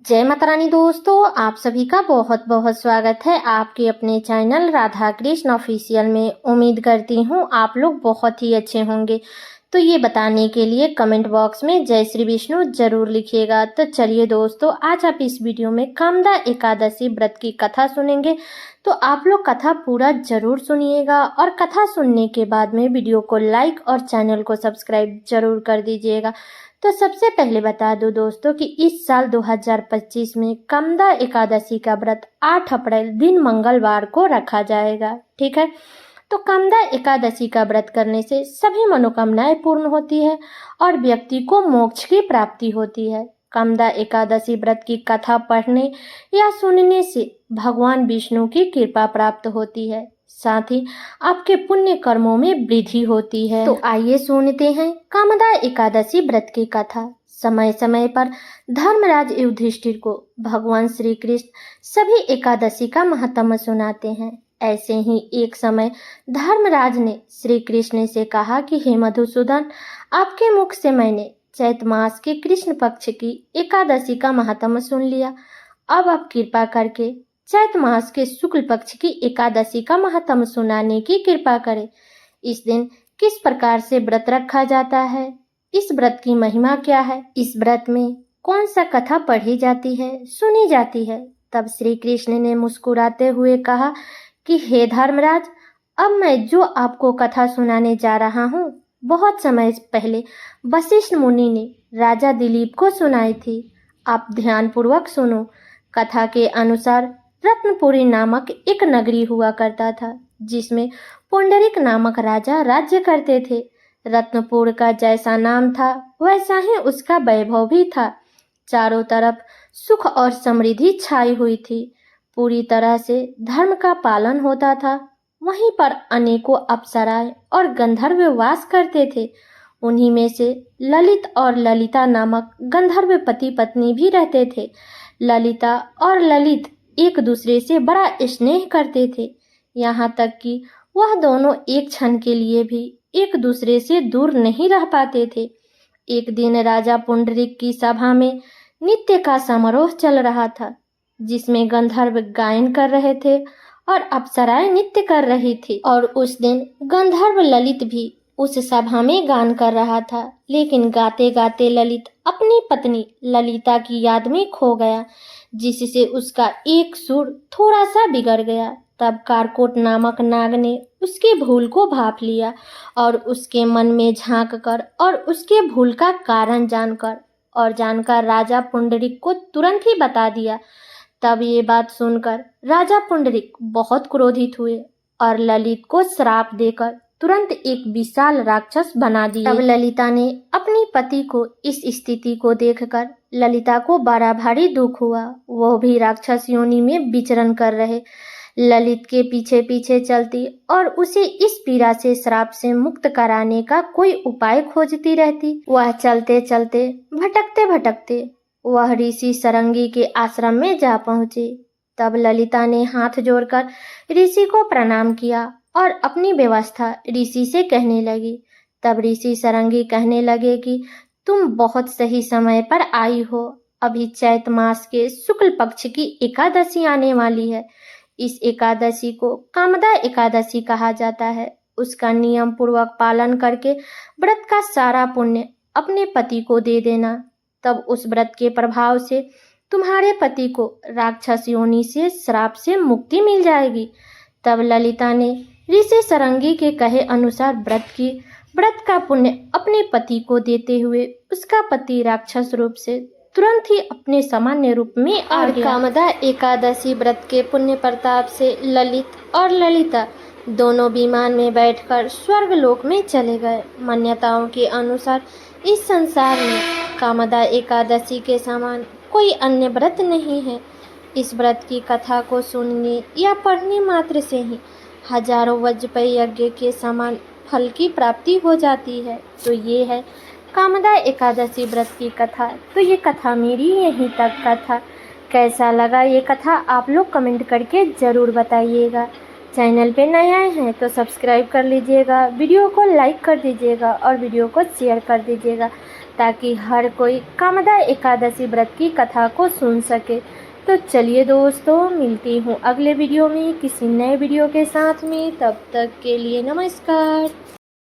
जय माता रानी दोस्तों, आप सभी का बहुत बहुत स्वागत है आपके अपने चैनल राधा कृष्ण ऑफिशियल में। उम्मीद करती हूँ आप लोग बहुत ही अच्छे होंगे। तो ये बताने के लिए कमेंट बॉक्स में जय श्री विष्णु जरूर लिखिएगा। तो चलिए दोस्तों, आज आप इस वीडियो में कामदा एकादशी व्रत की कथा सुनेंगे। तो आप लोग कथा पूरा जरूर सुनिएगा और कथा सुनने के बाद में वीडियो को लाइक और चैनल को सब्सक्राइब जरूर कर दीजिएगा। तो सबसे पहले बता दूं दोस्तों कि इस साल 2025 में कामदा एकादशी का व्रत 8 अप्रैल दिन मंगलवार को रखा जाएगा। ठीक है, तो कामदा एकादशी का व्रत करने से सभी मनोकामनाएं पूर्ण होती है और व्यक्ति को मोक्ष की प्राप्ति होती है। कामदा एकादशी व्रत की कथा पढ़ने या सुनने से भगवान विष्णु की कृपा प्राप्त होती है, साथ ही आपके पुण्य कर्मों में वृद्धि होती है। तो आइए सुनते हैं कामदा एकादशी व्रत की कथा। समय समय पर धर्मराज युधिष्ठिर को भगवान श्री कृष्ण सभी एकादशी का महत्व सुनाते हैं। ऐसे ही एक समय धर्मराज ने श्री कृष्ण से कहा कि हे मधुसूदन, आपके मुख से मैंने चैत मास के कृष्ण पक्ष की एकादशी का महत्व सुन लिया। अब आप कृपा करके चैत मास के शुक्ल पक्ष की एकादशी का महत्व सुनाने की कृपा करें। इस दिन किस प्रकार से व्रत रखा जाता है, इस व्रत की महिमा क्या है, इस व्रत में कौन सा कथा पढ़ी जाती है, सुनी जाती है। तब श्री कृष्ण ने मुस्कुराते हुए कहा कि हे धर्मराज, अब मैं जो आपको कथा सुनाने जा रहा हूँ बहुत समय पहले वशिष्ठ मुनि ने राजा दिलीप को सुनाई थी। आप ध्यानपूर्वक सुनो। कथा के अनुसार रत्नपुरी नामक एक नगरी हुआ करता था, जिसमें पुंडरीक नामक राजा राज्य करते थे। रत्नपुर का जैसा नाम था वैसा ही उसका वैभव भी था। चारों तरफ सुख और समृद्धि छाई हुई थी। पूरी तरह से धर्म का पालन होता था। वहीं पर अनेकों अप्सराएं और गंधर्व वास करते थे। उन्हीं में से ललित और ललिता नामक गंधर्व पति पत्नी भी रहते थे। ललिता और ललित एक दूसरे से बड़ा स्नेह करते थे, यहाँ तक कि वह दोनों एक क्षण के लिए भी एक दूसरे से दूर नहीं रह पाते थे। एक दिन राजा पुंडरीक की सभा में नृत्य का समारोह चल रहा था, जिसमें गंधर्व गायन कर रहे थे और अप्सराएं नृत्य कर रही थी। और उस दिन गंधर्व ललित भी उस सभा में गान कर रहा था, लेकिन गाते गाते ललित अपनी पत्नी ललिता की याद में खो गया, जिससे उसका एक सुर थोड़ा सा बिगड़ गया। तब कारकोट नामक नाग ने उसके भूल को भांप लिया और उसके मन में झांक कर और उसके भूल का कारण जानकर राजा पुंडरीक को तुरंत ही बता दिया। तब ये बात सुनकर राजा पुंडरीक बहुत क्रोधित हुए और ललित को श्राप देकर तुरंत एक विशाल राक्षस बना दिया। तब ललिता ने अपनी पति को इस स्थिति को देखकर ललिता को बड़ा भारी दुख हुआ। वो भी राक्षस योनि में विचरण कर रहे ललित के पीछे पीछे चलती और उसे इस पीड़ा से श्राप से मुक्त कराने का कोई उपाय खोजती रहती। वह चलते चलते भटकते भटकते वह ऋषि सरंगी के आश्रम में जा पहुंचे। तब ललिता ने हाथ जोड़कर ऋषि को प्रणाम किया और अपनी व्यवस्था ऋषि से कहने लगी। तब ऋषि सरंगी कहने लगे कि तुम बहुत सही समय पर आई हो। अभी चैत मास के शुक्ल पक्ष की एकादशी आने वाली है। इस एकादशी को कामदा एकादशी कहा जाता है। उसका नियम पूर्वक पालन करके व्रत का सारा पुण्य अपने पति को दे देना। तब उस व्रत के प्रभाव से तुम्हारे पति को राक्षस योनि से श्राप से मुक्ति मिल जाएगी। तब ललिता ने ऋषि सरंगी के कहे अनुसार व्रत का पुण्य अपने पति को देते हुए उसका पति राक्षस रूप से तुरंत ही अपने सामान्य रूप में आ गया। कामदा एकादशी व्रत के पुण्य प्रताप से ललित और ललिता दोनों विमान में बैठकर स्वर्ग लोक में चले गए। मान्यताओं के अनुसार इस संसार में कामदा एकादशी के समान कोई अन्य व्रत नहीं है। इस व्रत की कथा को सुनने या पढ़ने मात्र से ही हजारों वाजपेयी यज्ञ के समान फल की प्राप्ति हो जाती है। तो ये है कामदा एकादशी व्रत की कथा। तो ये कथा मेरी यहीं तक का था। कैसा लगा ये कथा आप लोग कमेंट करके ज़रूर बताइएगा। चैनल पे नए आए हैं तो सब्सक्राइब कर लीजिएगा, वीडियो को लाइक कर दीजिएगा और वीडियो को शेयर कर दीजिएगा। ताकि हर कोई कामदा एकादशी व्रत की कथा को सुन सके। तो चलिए दोस्तों, मिलती हूँ अगले वीडियो में किसी नए वीडियो के साथ में। तब तक के लिए नमस्कार।